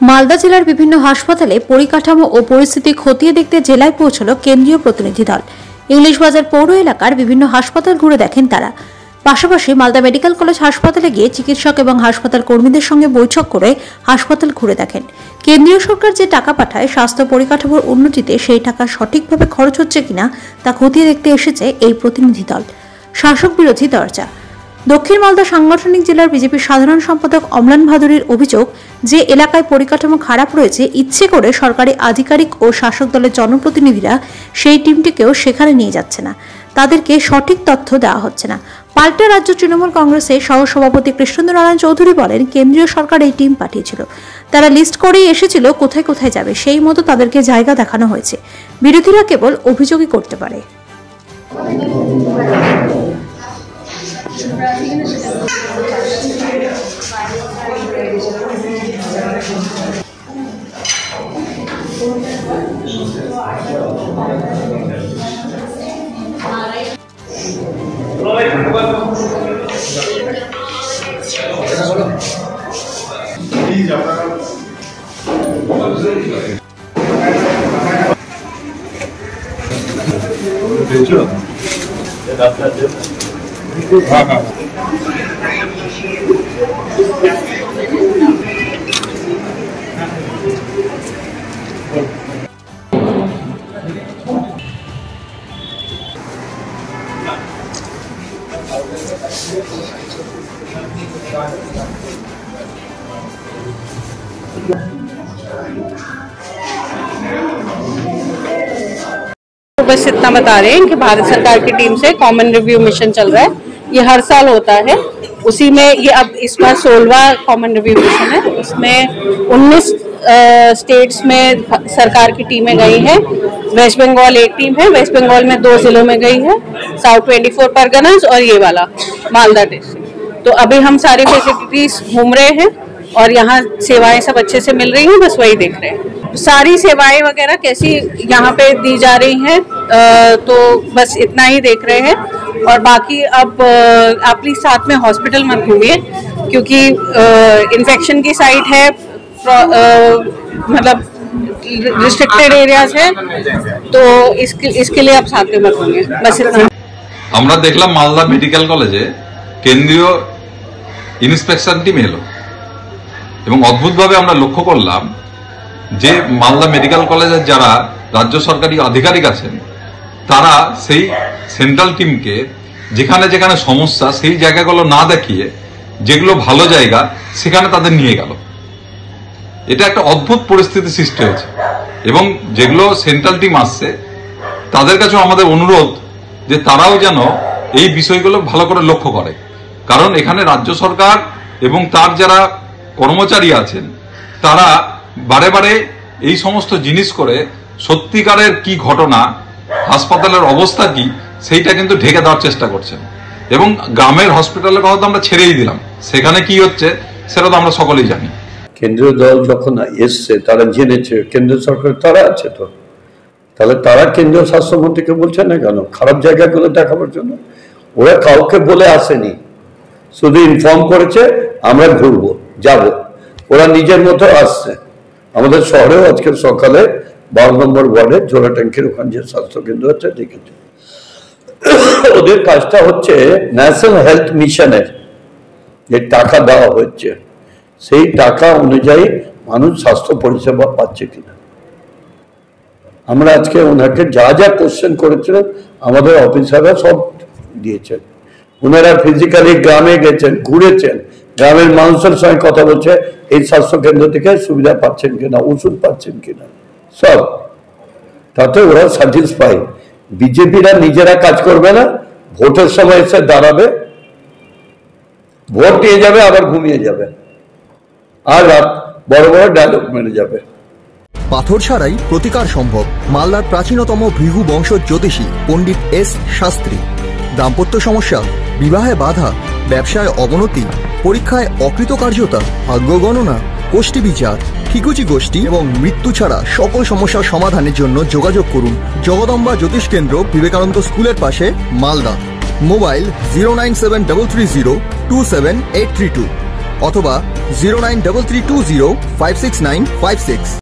মালদা জেলার বিভিন্ন হাসপাতালে পরিকাঠামো ও পরিস্থিতি খতিয়ে দেখতে জেলায় পৌঁছল কেন্দ্রীয় প্রতিনিধি দল। ইংলিশ বাজার পৌর এলাকার বিভিন্ন হাসপাতাল ঘুরে দেখেন তারা। পাশাপাশি মালদা মেডিকেল কলেজ হাসপাতালে গিয়ে চিকিৎসক এবং হাসপাতাল কর্মীদের সঙ্গে বৈঠক করে হাসপাতাল ঘুরে দেখেন। কেন্দ্রীয় সরকার যে টাকা পাঠায় স্বাস্থ্য পরিকাঠামোর উন্নতিতে, সেই টাকা সঠিকভাবে খরচ হচ্ছে কিনা তা খতিয়ে দেখতে এসেছে এই প্রতিনিধি দল। শাসক বিরোধী দরজা। দক্ষিণ মালদা সাংগঠনিক জেলার বিজেপির সাধারণ সম্পাদক অম্লান ভাদুরীর অভিযোগ, যে এলাকায় পরিকাঠামো খারাপ রয়েছে, ইচ্ছে করে সরকারি আধিকারিক ও শাসক দলের জনপ্রতিনিধিরা সেই টিমটিকেও সেখানে নিয়ে যাচ্ছে না, তাদেরকে সঠিক তথ্য দেওয়া হচ্ছে না। পাল্টা রাজ্য তৃণমূল কংগ্রেসের সহসভাপতি কৃষ্ণেন্দ্র নারায়ণ চৌধুরী বলেন, কেন্দ্রীয় সরকার এই টিম পাঠিয়েছিল, তারা লিস্ট করেই এসেছিল কোথায় কোথায় যাবে, সেই মতো তাদেরকে জায়গা দেখানো হয়েছে। বিরোধীরা কেবল অভিযোগই করতে পারে। बस इतना बता रहे हैं कि भारत सरकार की टीम से कॉमन रिव्यू मिशन चल रहा है। ये हर साल होता है, उसी में ये अब इस बार 16वां कॉमन रिव्यू मिशन है। उसमें 19 स्टेट्स में सरकार की टीमें गई हैं। वेस्ट बंगाल एक टीम है, वेस्ट बंगाल में 2 जिलों में गई है, साउथ 24 परगनास और ये वाला मालदा डिस्ट्रिक्ट। तो अभी हम सारी फैसिलिटीज घूम रहे हैं और यहाँ सेवाएं सब अच्छे से मिल रही हैं, बस वही देख रहे हैं। सारी सेवाएं वगैरह कैसी यहाँ पे दी जा रही हैं, तो बस इतना ही देख रहे हैं। और बाकी अब आप प्लीज साथ में हॉस्पिटल मत घूमिए, क्योंकि इन्फेक्शन की साइट है, मतलब रिस्ट्रिक्टेड एरियाज है, तो इसके लिए आप साथ में मत घूमिए, बस इतना। আমরা দেখলাম মালদা মেডিকেল কলেজে কেন্দ্রীয় ইন্সপেকশন টিম এলো এবং অদ্ভুতভাবে আমরা লক্ষ্য করলাম যে মালদা মেডিকেল কলেজের যারা রাজ্য সরকারি আধিকারিক আছেন, তারা সেই সেন্ট্রাল টিমকে যেখানে যেখানে সমস্যা সেই জায়গাগুলো না দেখিয়ে যেগুলো ভালো জায়গা সেখানে তাদের নিয়ে গেল। এটা একটা অদ্ভুত পরিস্থিতি সৃষ্টি হয়েছে এবং যেগুলো সেন্ট্রাল টিম আসছে তাদের কাছেও আমাদের অনুরোধ যে তারাও যেন এই বিষয়গুলো ভালো করে লক্ষ্য করে, কারণ এখানে রাজ্য সরকার এবং তার যারা কর্মচারী আছেন তারা বারে বারে এই সমস্ত জিনিস করে সত্যিকারের কি ঘটনা, হাসপাতালের অবস্থা কি, সেইটা কিন্তু ঢেকে দেওয়ার চেষ্টা করছেন। এবং গ্রামের হসপিটালের কথা তো আমরা ছেড়েই দিলাম, সেখানে কি হচ্ছে সেটা তো আমরা সকলেই জানি। কেন্দ্রীয় দল যখন এসছে তারা জেনেছে, কেন্দ্র সরকার তারা আছে, তো তাহলে তারা কেন্দ্রীয় স্বাস্থ্যমন্ত্রীকে বলছে না কেন খারাপ জায়গাগুলো দেখাবার জন্য? ওরা কাউকে বলে আসেনি, শুধু ইনফর্ম করেছে আমরা ঘুরবো যাব, ওরা নিজের মতো আসছে। আমাদের শহরেও আজকে সকালে 12 নম্বর ওয়ার্ডে জোড়া ট্যাঙ্কির ওখানে যে স্বাস্থ্যকেন্দ্র আছে দেখেছে। ওদের কাজটা হচ্ছে ন্যাশনাল হেলথ মিশনের যে টাকা দেওয়া হচ্ছে সেই টাকা অনুযায়ী মানুষ স্বাস্থ্য পরিষেবা পাচ্ছে কিনা। আমরা আজকে ওনাকে যা যা কোশ্চেন করেছিলেন আমাদের অফিসাররা সব দিয়েছেন। ওনারা ফিজিক্যালি গ্রামে গেছেন, ঘুরেছেন, গ্রামের মানুষের সঙ্গে কথা বলছে, এই স্বাস্থ্য কেন্দ্র থেকে সুবিধা পাচ্ছেন কিনা, ওষুধ পাচ্ছেন কিনা, সব। তাতে ওরা স্যাটিসফাই। বিজেপিরা নিজেরা কাজ করবে না, ভোটের সময় এসে দাঁড়াবে, ভোট নিয়ে যাবে, আবার ঘুমিয়ে যাবে, আর রাত বড় বড় ডায়লগ মেরে যাবে। পাথর ছাড়াই প্রতিকার সম্ভব। মালদার প্রাচীনতম ভৃগু বংশ জ্যোতিষী পণ্ডিত এস শাস্ত্রী। দাম্পত্য সমস্যা, বিবাহে বাধা, ব্যবসায় অবনতি, পরীক্ষায় অকৃতকার্যতা, ভাগ্য গণনা, গোষ্ঠী বিচার, ঠিকুচি গোষ্ঠী এবং মৃত্যু ছাড়া সকল সমস্যার সমাধানের জন্য যোগাযোগ করুন জগদম্বা জ্যোতিষ কেন্দ্র, বিবেকানন্দ স্কুলের পাশে, মালদা। মোবাইল 09733027832। অথবা 09332056956।